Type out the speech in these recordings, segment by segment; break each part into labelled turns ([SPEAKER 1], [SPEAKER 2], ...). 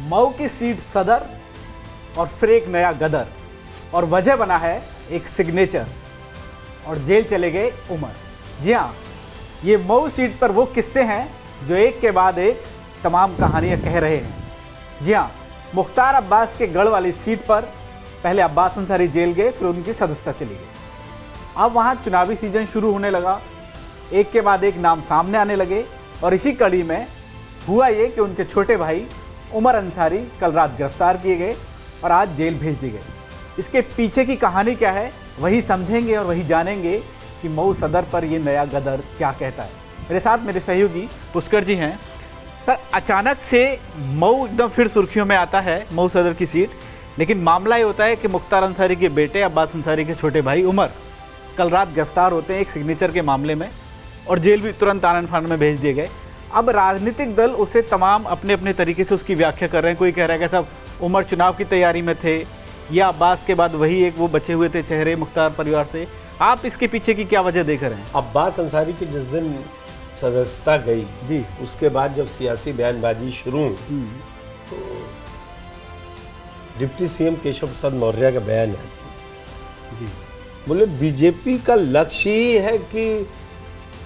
[SPEAKER 1] मऊ की सीट सदर और फिर एक नया गदर, और वजह बना है एक सिग्नेचर, और जेल चले गए उमर। जी हाँ, ये मऊ सीट पर वो किस्से हैं जो एक के बाद एक तमाम कहानियाँ कह रहे हैं। जी हाँ, मुख्तार अब्बास के गढ़ वाली सीट पर पहले अब्बास अंसारी जेल गए, फिर उनकी सदस्यता चली गई। अब वहाँ चुनावी सीजन शुरू होने लगा, एक के बाद एक नाम सामने आने लगे, और इसी कड़ी में हुआ ये कि उनके छोटे भाई उमर अंसारी कल रात गिरफ्तार किए गए और आज जेल भेज दिए गए। इसके पीछे की कहानी क्या है वही समझेंगे और वही जानेंगे कि मऊ सदर पर ये नया गदर क्या कहता है। मेरे साथ मेरे सहयोगी पुष्कर जी हैं। सर, अचानक से मऊ एकदम फिर सुर्खियों में आता है, मऊ सदर की सीट, लेकिन मामला ये होता है कि मुख्तार अंसारी के बेटे अब्बास अंसारी के छोटे भाई उमर कल रात गिरफ्तार होते हैं एक सिग्नेचर के मामले में, और जेल भी तुरंत आनन फानन में भेज दिए गए। अब राजनीतिक दल उसे तमाम अपने अपने तरीके से उसकी व्याख्या कर रहे हैं। कोई कह रहा है कि साहब उमर चुनाव की तैयारी में थे, या अब्बास के बाद वही एक वो बचे हुए थे चेहरे मुख्तार परिवार से। आप इसके पीछे की क्या वजह देख रहे हैं?
[SPEAKER 2] अब्बास अंसारी की जिस दिन सदस्यता गई
[SPEAKER 1] जी,
[SPEAKER 2] उसके बाद जब सियासी बयानबाजी शुरू तो डिप्टी सीएम केशव प्रसाद मौर्य का बयान है
[SPEAKER 1] जी,
[SPEAKER 2] बोले बीजेपी का लक्ष्य ही है कि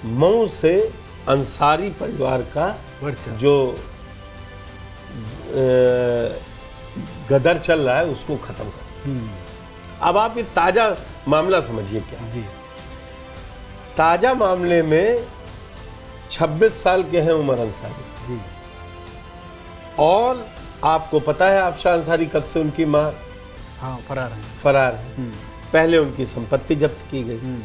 [SPEAKER 2] मऊ से अंसारी परिवार का जो गदर चल रहा है उसको खत्म कर। अब आप ये ताजा मामला समझिए क्या
[SPEAKER 1] जी।
[SPEAKER 2] ताजा मामले में 26 साल के हैं उमर अंसारी
[SPEAKER 1] जी,
[SPEAKER 2] और आपको पता है आफशाह अंसारी कब से उनकी मां
[SPEAKER 1] हाँ, फरार है।
[SPEAKER 2] पहले उनकी संपत्ति जब्त की गई।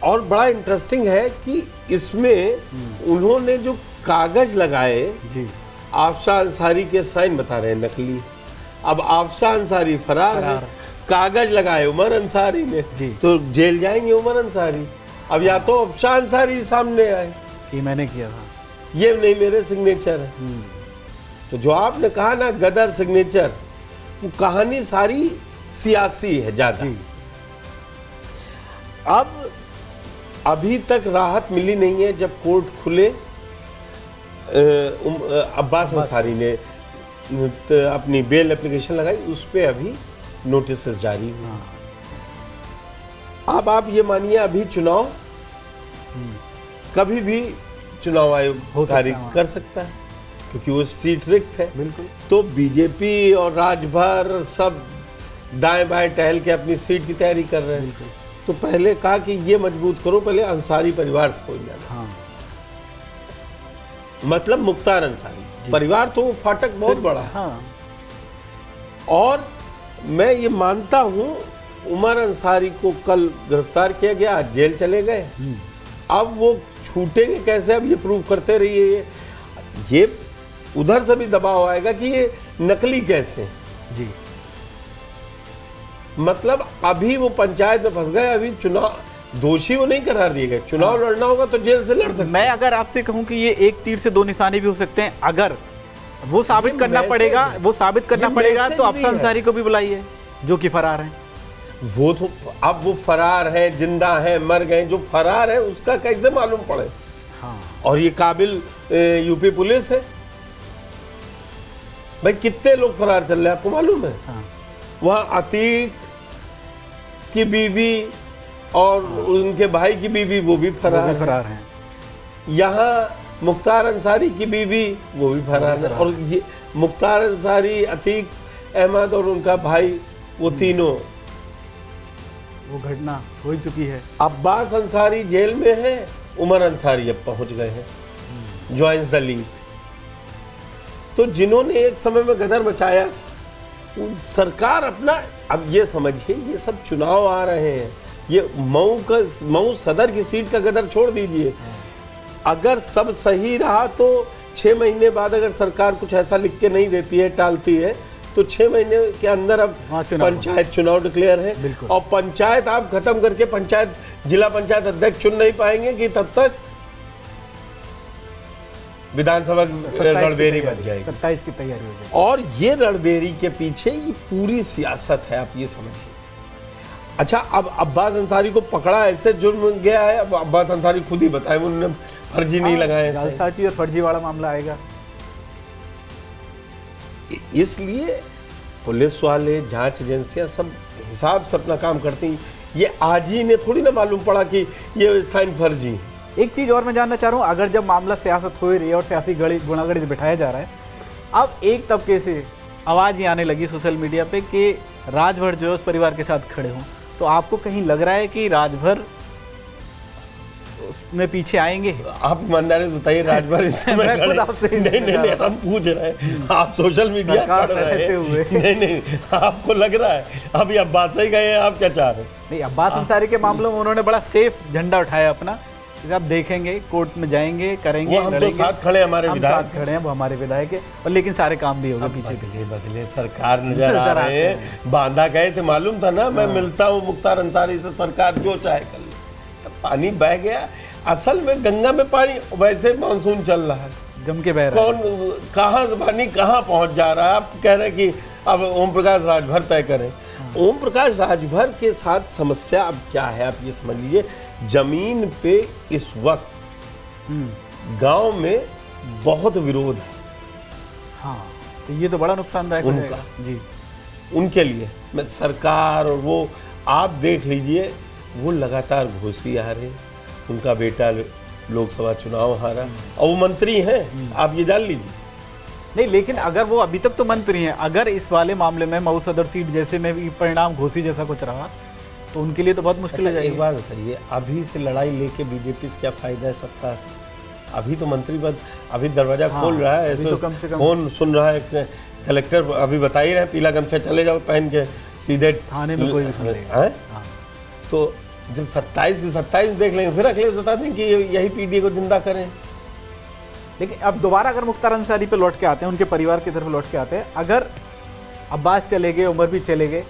[SPEAKER 2] और बड़ा इंटरेस्टिंग है कि इसमें उन्होंने जो कागज लगाए जी, आफशाह अंसारी के साइन बता रहे हैं नकली। अब आफशाह अंसारी फरार है, कागज लगाए उमर अंसारी ने, तो जेल जाएंगे उमर अंसारी। अब या तो आफशाह अंसारी सामने आए
[SPEAKER 1] कि मैंने किया था,
[SPEAKER 2] ये नहीं मेरे सिग्नेचर है। तो जो आपने कहा ना गदर सिग्नेचर, वो कहानी सारी सियासी है ज्यादा। अब अभी तक राहत मिली नहीं है। जब कोर्ट खुले, अब्बास अंसारी ने अपनी बेल एप्लीकेशन लगाई, उस पे अभी नोटिस जारी हुए। अब आप ये मानिए अभी चुनाव कभी भी चुनाव आयोग तारीख कर सकता है क्योंकि वो सीट रिक्त है।
[SPEAKER 1] बिल्कुल।
[SPEAKER 2] तो बीजेपी और राजभर सब दाएं बाएं टहल के अपनी सीट की तैयारी कर रहे हैं। तो पहले कहा कि ये मजबूत करो, पहले अंसारी परिवार से कोई जाना।
[SPEAKER 1] हाँ।
[SPEAKER 2] मतलब मुख्तार अंसारी परिवार तो फाटक बहुत बड़ा है।
[SPEAKER 1] हाँ।
[SPEAKER 2] और मैं ये मानता हूं उमर अंसारी को कल गिरफ्तार किया गया, आज जेल चले गए। अब वो छूटेंगे कैसे, अब ये प्रूव करते रहिए। ये उधर से भी दबाव आएगा कि ये नकली कैसे
[SPEAKER 1] जी।
[SPEAKER 2] मतलब अभी वो पंचायत में फंस गए, अभी चुनाव दोषी वो नहीं करार दिए गए। चुनाव लड़ना होगा तो जेल से लड़ सकते।
[SPEAKER 1] मैं अगर आपसे कहूं कि ये एक तीर से दो निशाने भी हो सकते हैं, अगर वो साबित करना पड़ेगा, तो अफसार अंसारी को भी बुलाइए जो कि फरार हैं।
[SPEAKER 2] वो तो अब वो फरार है, जिंदा है, मर गए, जो फरार है उसका कैसे मालूम पड़े।
[SPEAKER 1] हाँ।
[SPEAKER 2] और ये काबिल यूपी पुलिस है भाई, कितने लोग फरार चल रहे हैं आपको मालूम है।
[SPEAKER 1] हाँ।
[SPEAKER 2] वहाँ अतीक की बीवी और उनके भाई की बीवी वो भी फरार
[SPEAKER 1] हैं।
[SPEAKER 2] यहाँ मुख्तार अंसारी की बीवी वो भी फरार है। और ये मुख्तार अंसारी, अतीक अहमद और उनका भाई, वो तीनों,
[SPEAKER 1] वो घटना हो ही चुकी है।
[SPEAKER 2] अब्बास अंसारी जेल में है, उमर अंसारी अब पहुंच गए हैं, ज्वाइंस द लीग। तो जिन्होंने एक समय में गदर मचाया, सरकार अपना, अब ये समझिए ये सब चुनाव आ रहे हैं, ये मऊ सदर की सीट का गदर छोड़ दीजिए। अगर सब सही रहा तो 6 महीने बाद अगर सरकार कुछ ऐसा लिख के नहीं देती है, टालती है, तो 6 महीने के अंदर अब पंचायत चुनाव डिक्लेयर है। और पंचायत आप खत्म करके पंचायत जिला पंचायत अध्यक्ष चुन नहीं पाएंगे कि तब तक विधानसभा रणबेरी बन जाएगी।
[SPEAKER 1] 27 की तैयारी हो जाएगी।
[SPEAKER 2] और ये रणबेरी के पीछे ये पूरी सियासत है, आप ये समझिए। अच्छा, अब अब्बास अंसारी को पकड़ा ऐसे जुर्म गया है। अब अब्बास अंसारी खुद ही बताए उन्होंने फर्जी नहीं लगाए।
[SPEAKER 1] जालसाजी और फर्जी वाला मामला आएगा।
[SPEAKER 2] इसलिए पुलिस वाले, जांच एजेंसियां सब हिसाब से अपना काम करती हैं। ये आज ही ने थोड़ी ना मालूम पड़ा कि ये साइन फर्जी है।
[SPEAKER 1] एक चीज़ और मैं जानना चाह रहा हूँ, अगर जब मामला सियासत हो ही रही है और सियासी गुणागड़ी बिठाया जा रहा है, अब एक तबके से आवाज़ ये आने लगी सोशल मीडिया पे कि राजभर जो है उस परिवार के साथ खड़े हों, तो आपको कहीं लग रहा है कि राजभर उसमें पीछे आएंगे?
[SPEAKER 2] आप ईमानदारी से बताइए, राजभर इस समय
[SPEAKER 1] मैं खुद आपसे
[SPEAKER 2] नहीं, हम पूछ रहे हैं, आप सोशल मीडिया पढ़ रहे हैं। नहीं, आपको लग रहा है अभी अब्बास ही गए हैं, आप क्या चाह रहे हैं?
[SPEAKER 1] नहीं, अब्बास अंसारी के मामलों में उन्होंने बड़ा सेफ झंडा उठाया अपना, आप देखेंगे कोर्ट में जाएंगे, करेंगे,
[SPEAKER 2] वो हम तो साथ खड़े, हमारे विधायक
[SPEAKER 1] साथ खड़े हैं, वो हमारे विधायक है, और लेकिन सारे काम भी होगा पीछे।
[SPEAKER 2] बदले सरकार नजर आ रहे हैं। बांधा गए थे, मालूम था ना, मैं मिलता हूँ मुख्तार अंसारी से, सरकार जो चाहे कर ले। तब पानी बह गया। असल में गंगा में पानी, वैसे मानसून चल रहा है,
[SPEAKER 1] जम के बह रहा है,
[SPEAKER 2] कौन कहाँ से पानी कहाँ पहुँच जा रहा है। आप कह रहे हैं कि अब ओम प्रकाश राजभर तय करें। ओम प्रकाश राजभर के साथ समस्या अब क्या है, आप ये समझ लीजिए, जमीन पे इस वक्त गांव में बहुत विरोध है।
[SPEAKER 1] हाँ, तो ये तो बड़ा नुकसानदायक हो
[SPEAKER 2] उनका
[SPEAKER 1] जाएगा। जी,
[SPEAKER 2] उनके लिए मैं सरकार, और वो आप देख लीजिए, वो लगातार घोषी आ रहे, उनका बेटा लोकसभा चुनाव हारा और वो मंत्री हैं, आप ये जान लीजिए।
[SPEAKER 1] नहीं, लेकिन अगर वो अभी तक तो मंत्री हैं, अगर इस वाले मामले में मऊ सदर सीट जैसे में भी परिणाम घोषी जैसा कुछ रहा तो उनके लिए तो बहुत मुश्किल हो जाएगी।
[SPEAKER 2] एक बात बताइए, अभी से लड़ाई लेके बीजेपी से क्या फायदा है सत्ता से? अभी तो मंत्री पद अभी दरवाजा खोल रहा है, ऐसे
[SPEAKER 1] तो कम से कम
[SPEAKER 2] फोन सुन रहा है कलेक्टर, अभी बता ही रहे पीला गमछा, चले जाओ पहन के सीधे
[SPEAKER 1] थाने में कोई भी सुन लेगा।
[SPEAKER 2] हाँ? तो जब 27 की 27 देख लेंगे, फिर अगले बता दें कि यही पीडीए को जिंदा करें।
[SPEAKER 1] लेकिन अब दोबारा अगर मुख्तार अंसारी पे लौट के आते हैं, उनके परिवार की तरफ लौट के आते हैं, अगर अब्बास चले गए, उमर भी चले गए,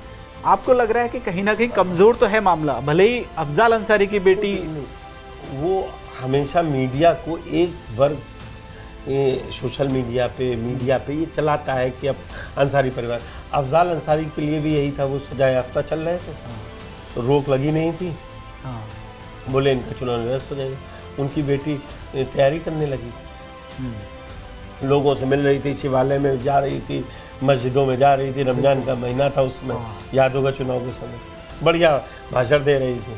[SPEAKER 1] आपको लग रहा है कि कहीं ना कहीं कमज़ोर तो है मामला, भले ही अफजाल अंसारी की बेटी,
[SPEAKER 2] वो हमेशा मीडिया को एक वर्ग सोशल मीडिया पे ये चलाता है कि अब अंसारी परिवार, अफजाल अंसारी के लिए भी यही था, वो सजा याफ्ता चल रहे थे, तो रोक लगी नहीं थी। बोले इनका चुनाव निरस्त हो जाएगा। उनकी बेटी तैयारी करने लगी, लोगों से मिल रही थी, शिवालय में जा रही थी, मस्जिदों में जा रही थी, रमजान का महीना था उसमें, याद होगा चुनाव के समय, बढ़िया भाषण दे रही थी।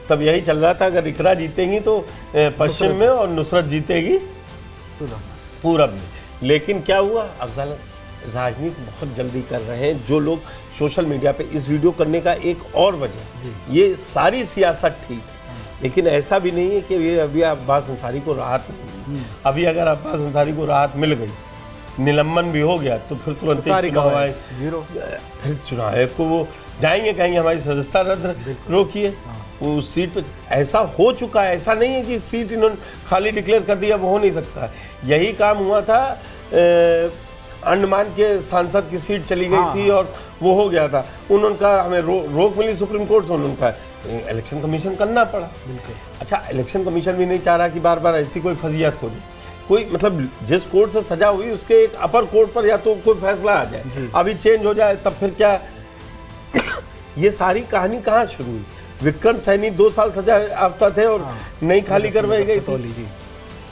[SPEAKER 2] तब यही चल रहा था, अगर इकरा जीतेंगी तो पश्चिम में और नुसरत जीतेगी पूरब में। लेकिन क्या हुआ, अफजाल राजनीति बहुत जल्दी कर रहे हैं जो लोग सोशल मीडिया पे। इस वीडियो करने का एक और वजह, ये सारी सियासत ठीक है, लेकिन ऐसा भी नहीं है कि ये अभी अब्बास अंसारी को राहत नहीं। अभी अगर अब्बास अंसारी को राहत मिल गई, निलंबन भी हो गया, तो फिर तुरंत चुनाव आए, फिर चुनाव को वो जाएंगे, कहेंगे हमारी सदस्यता रद्द रोकिए। वो उस सीट पे ऐसा हो चुका है, ऐसा नहीं है कि सीट इन्होंने खाली डिक्लेयर कर दिया, वो हो नहीं सकता। यही काम हुआ था, अंडमान के सांसद की सीट चली गई थी और वो हो गया था, उन्होंने कहा हमें रोक मिली सुप्रीम कोर्ट से, उन्होंने कहा इलेक्शन कमीशन करना पड़ा। अच्छा, इलेक्शन कमीशन भी नहीं चाह रहा कि बार बार ऐसी कोई फजीयत हो जाए, कोई मतलब जिस कोर्ट से सजा हुई उसके एक अपर कोर्ट पर या तो कोई फैसला आ जाए, अभी चेंज हो जाए, तब फिर क्या। ये सारी कहानी कहाँ शुरू हुई, विक्रम सैनी 2 साल सजा याफ्ता थे और नहीं खाली करवाई गई थी,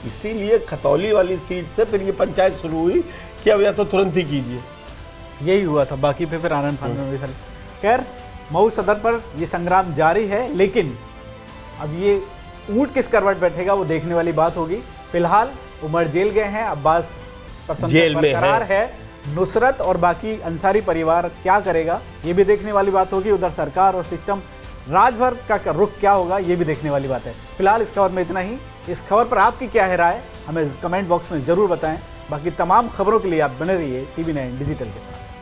[SPEAKER 2] इसीलिए खतौली वाली सीट से फिर ये पंचायत शुरू हुई कि अब या तो तुरंत ही कीजिए।
[SPEAKER 1] यही हुआ था, बाकी पे फिर आनंद फानंद में भी सर। खैर, मऊ सदर पर ये संग्राम जारी है, लेकिन अब ये ऊंट किस करवट बैठेगा वो देखने वाली बात होगी। फिलहाल उमर जेल गए हैं, अब्बास पर
[SPEAKER 2] जेल में
[SPEAKER 1] बरकरार है, नुसरत और बाकी अंसारी परिवार क्या करेगा ये भी देखने वाली बात होगी। उधर सरकार और सिस्टम राजभर का रुख क्या होगा ये भी देखने वाली बात है। फिलहाल इस खबर में इतना ही। इस खबर पर आपकी क्या है राय, हमें कमेंट बॉक्स में ज़रूर बताएं। बाकी तमाम खबरों के लिए आप बने रहिए TV9 डिजिटल के साथ।